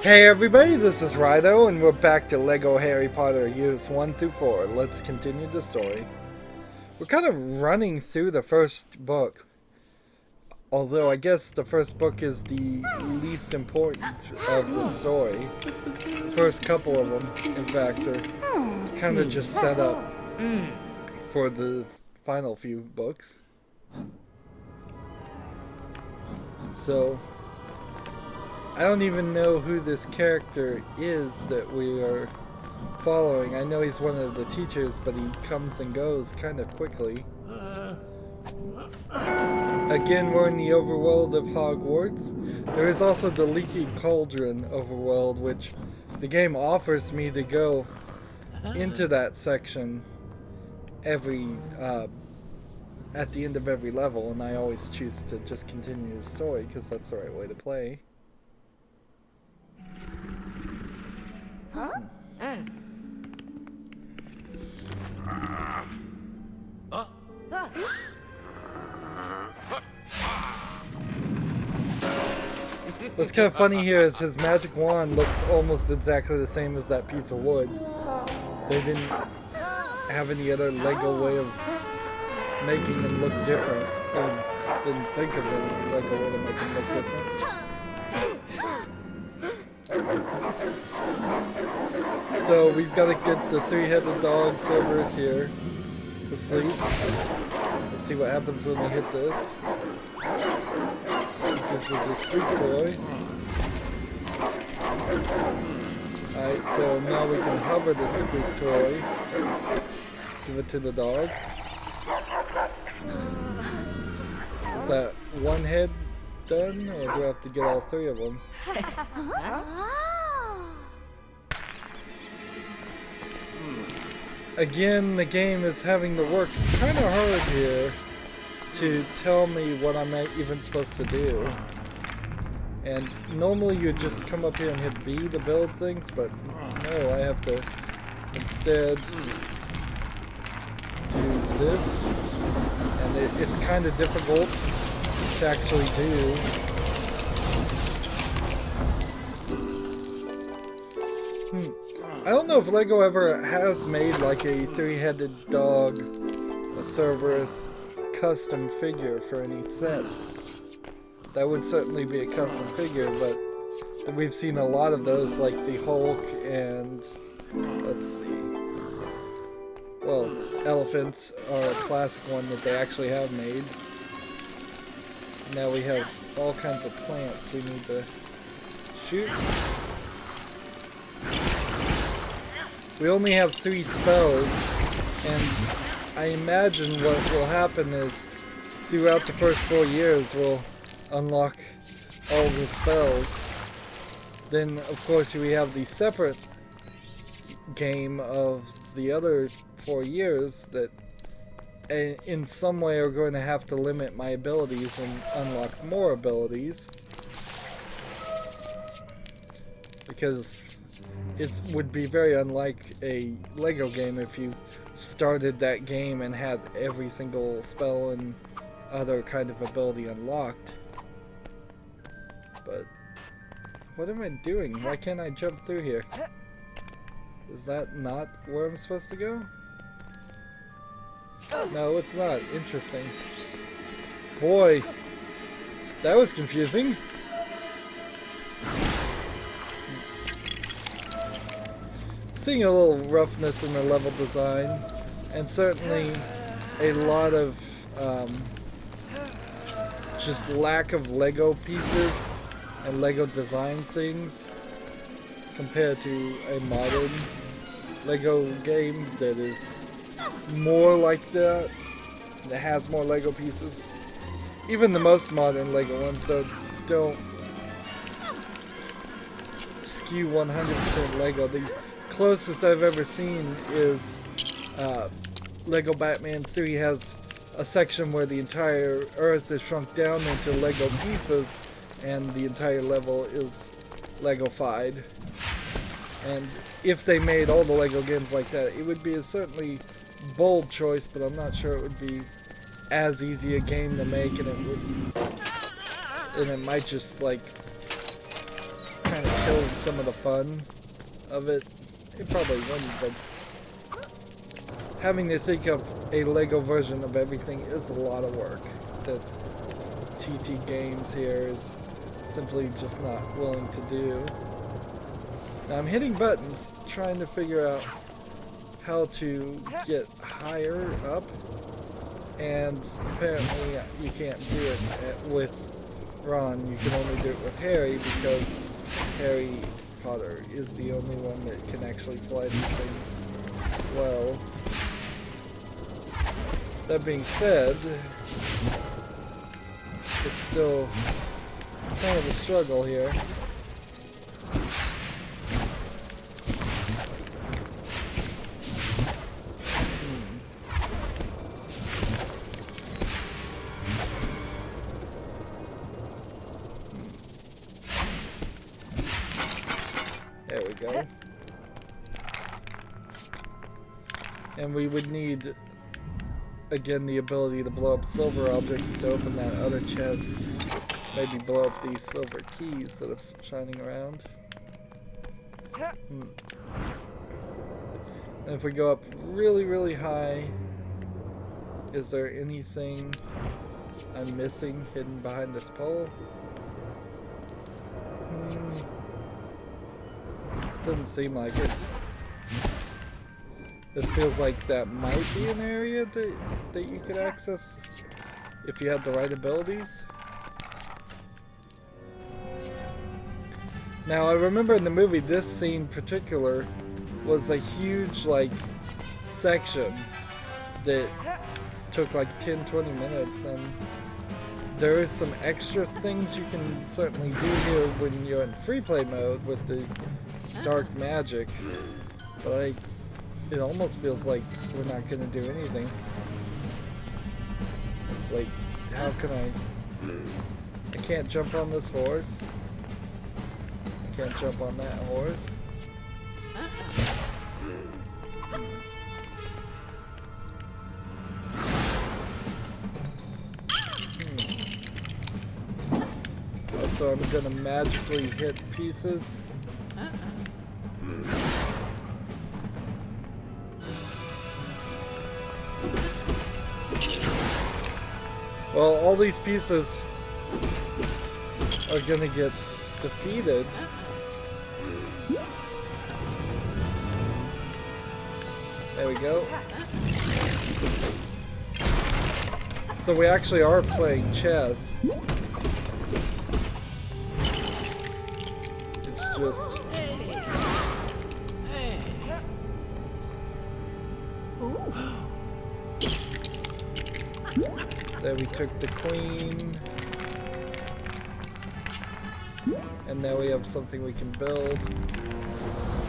Hey everybody, this is Rydo, and we're back to LEGO Harry Potter Years 1 through 4. Let's continue the story. We're kind of running through the first book. Although I guess the first book is the least important of the story. The first couple of them, in fact, are kind of just set up for the final few books. So I don't even know who this character is that we are following. I know he's one of the teachers, but he comes and goes kind of quickly. Again, we're in the overworld of Hogwarts. There is also the Leaky Cauldron overworld, which the game offers me to go into that section every at the end of every level, and I always choose to just continue the story because that's the right way to play. What's kind of funny here is his magic wand looks almost exactly the same as that piece of wood. They didn't have any other LEGO way of making them look different, or didn't think of any LEGO way to make them look different. So we've got to get the three-headed dog Cerberus here to sleep. Let's see what happens when we hit this. It gives us a squeak toy. Alright, so now we can hover the squeak toy. Give it to the dog. Is that one head done, or do I have to get all three of them? Again, the game is having to work kind of hard here to tell me what I'm even supposed to do. And normally you just come up here and hit B to build things, but no, I have to instead do this. And it's kind of difficult to actually do. I don't know if LEGO ever has made like a three-headed dog, a Cerberus custom figure for any sets. That would certainly be a custom figure, but we've seen a lot of those, like the Hulk and, let's see, well, elephants are a classic one that they actually have made. Now we have all kinds of plants we need to shoot. We only have 3 spells, and I imagine what will happen is throughout the first 4 years we'll unlock all the spells. Then of course we have the separate game of the other 4 years that in some way are going to have to limit my abilities and unlock more abilities, because it would be very unlike a LEGO game if you started that game and had every single spell and other kind of ability unlocked. But what am I doing? Why can't I jump through here? Is that not where I'm supposed to go? No, it's not. Interesting. Boy, that was confusing. Seeing a little roughness in the level design, and certainly a lot of just lack of LEGO pieces and LEGO design things compared to a modern LEGO game that is more like that has more LEGO pieces. Even the most modern LEGO ones don't skew 100% LEGO. The closest I've ever seen is LEGO Batman 3 has a section where the entire Earth is shrunk down into LEGO pieces, and the entire level is LEGO-fied. And if they made all the LEGO games like that, it would be a certainly bold choice, but I'm not sure it would be as easy a game to make, and it might just like kind of kills some of the fun of it. It probably wouldn't, but having to think of a Lego version of everything is a lot of work that TT Games here is simply just not willing to do. Now I'm hitting buttons trying to figure out how to get higher up, and apparently you can't do it with Ron. You can only do it with Harry because Harry Potter is the only one that can actually fly these things well. That being said, it's still kind of a struggle here. There we go. And we would need, again, the ability to blow up silver objects to open that other chest. Maybe blow up these silver keys that are shining around. And if we go up really, really high, is there anything I'm missing hidden behind this pole? Doesn't seem like it. This feels like that might be an area that you could access if you had the right abilities. Now I remember in the movie this scene in particular was a huge like section that took like 10-20 minutes, and there is some extra things you can certainly do here when you're in free play mode with the dark magic, but it almost feels like we're not going to do anything. It's like, how can I can't jump on this horse. I can't jump on that horse. So I'm gonna magically hit pieces. Well, all these pieces are gonna get defeated. There we go. So we actually are playing chess. It's just... There we took the queen. And now we have something we can build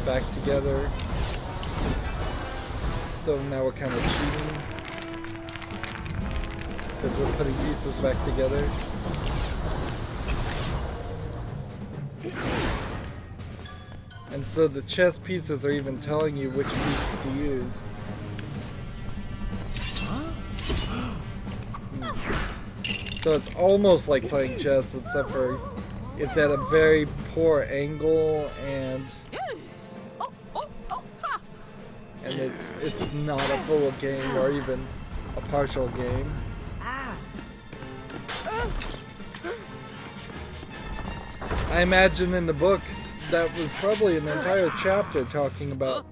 back together. So now we're kind of cheating because we're putting pieces back together. And so the chess pieces are even telling you which piece to use. So it's almost like playing chess, except for it's at a very poor angle, and it's not a full game or even a partial game. I imagine in the books that was probably an entire chapter talking about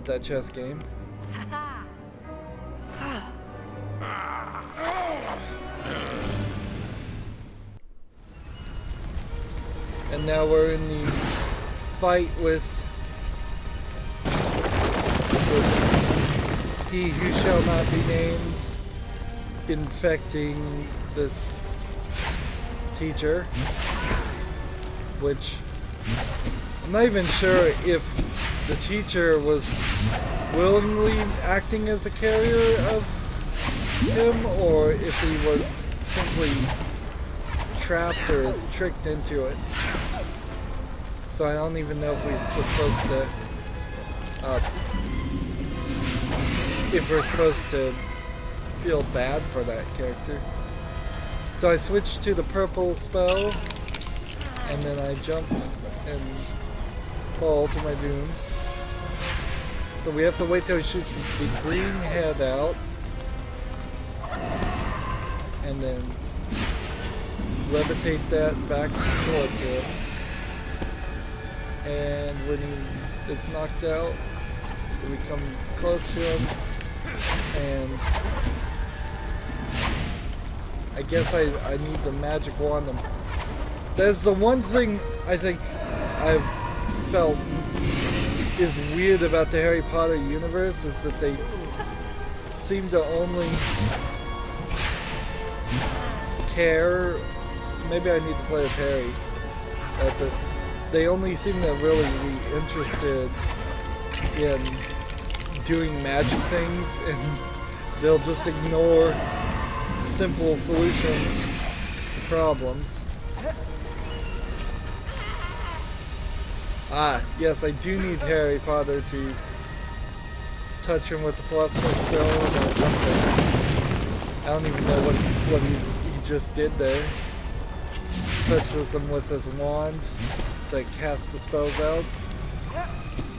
that chess game. And now we're in the fight with he who shall not be named, infecting this teacher, which I'm not even sure if the teacher was willingly acting as a carrier of him, or if he was simply trapped or tricked into it. So I don't even know if we're supposed to feel bad for that character. So I switched to the purple spell, and then I jump and fall to my doom. So we have to wait till he shoots the green head out, and then levitate that back towards him. And when he is knocked out, we come close to him, and I guess I need the magic wand him. That's the one thing I think I've felt is weird about the Harry Potter universe, is that they seem to only care. Maybe I need to play as Harry. That's it. They only seem to really be interested in doing magic things, and they'll just ignore simple solutions to problems. Ah, yes, I do need Harry Potter to touch him with the Philosopher's Stone or something. I don't even know what he just did there. Touches him with his wand to cast the spells out.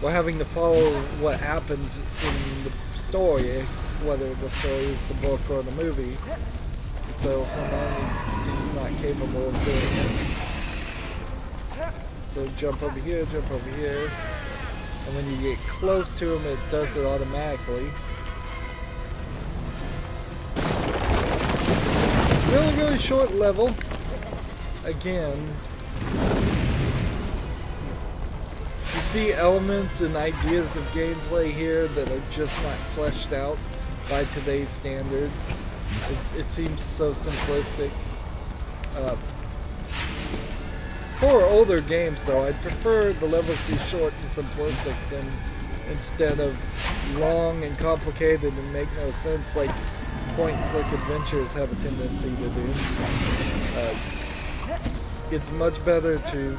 We're having to follow what happened in the story, whether the story is the book or the movie. So Hermione seems not capable of doing it. So jump over here, and when you get close to him, it does it automatically. Really short level. Again, you see elements and ideas of gameplay here that are just not fleshed out by today's standards. It seems so simplistic. For older games, though, I'd prefer the levels be short and simplistic than instead of long and complicated and make no sense like point-and-click adventures have a tendency to do. It's much better to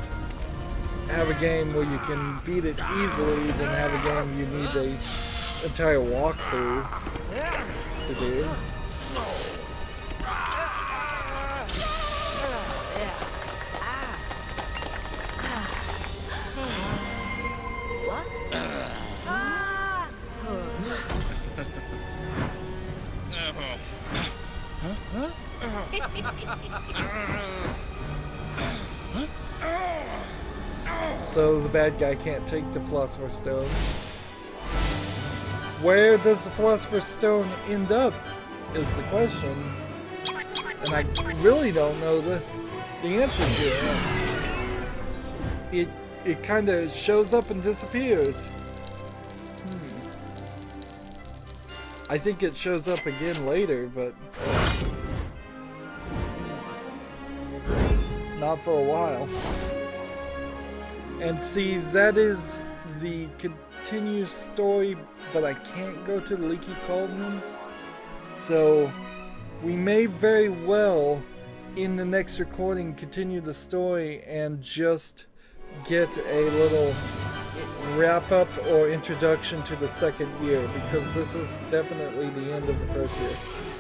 have a game where you can beat it easily than have a game you need an entire walkthrough to do. So the bad guy can't take the Philosopher's Stone. Where does the Philosopher's Stone end up is the question. And I really don't know the answer to it. It kind of shows up and disappears. I think it shows up again later, but not for a while. And see, that is the continuous story, but I can't go to the Leaky Cauldron. So we may very well, in the next recording, continue the story and just get a little wrap-up or introduction to the second year, because this is definitely the end of the first year.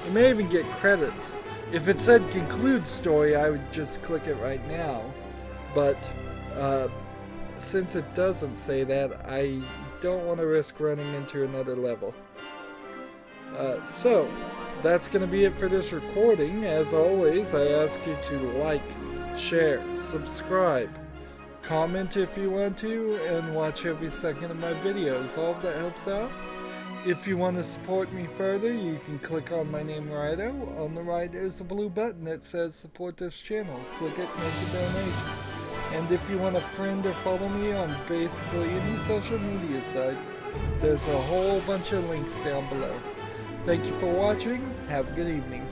You may even get credits. If it said conclude story, I would just click it right now. But since it doesn't say that, I don't want to risk running into another level. So, that's going to be it for this recording. As always, I ask you to like, share, subscribe, comment if you want to, and watch every second of my videos. All of that helps out. If you want to support me further, you can click on my name, Rydo. On the right is a blue button that says support this channel. Click it, make a donation. And if you want to friend or follow me on basically any social media sites, there's a whole bunch of links down below. Thank you for watching. Have a good evening.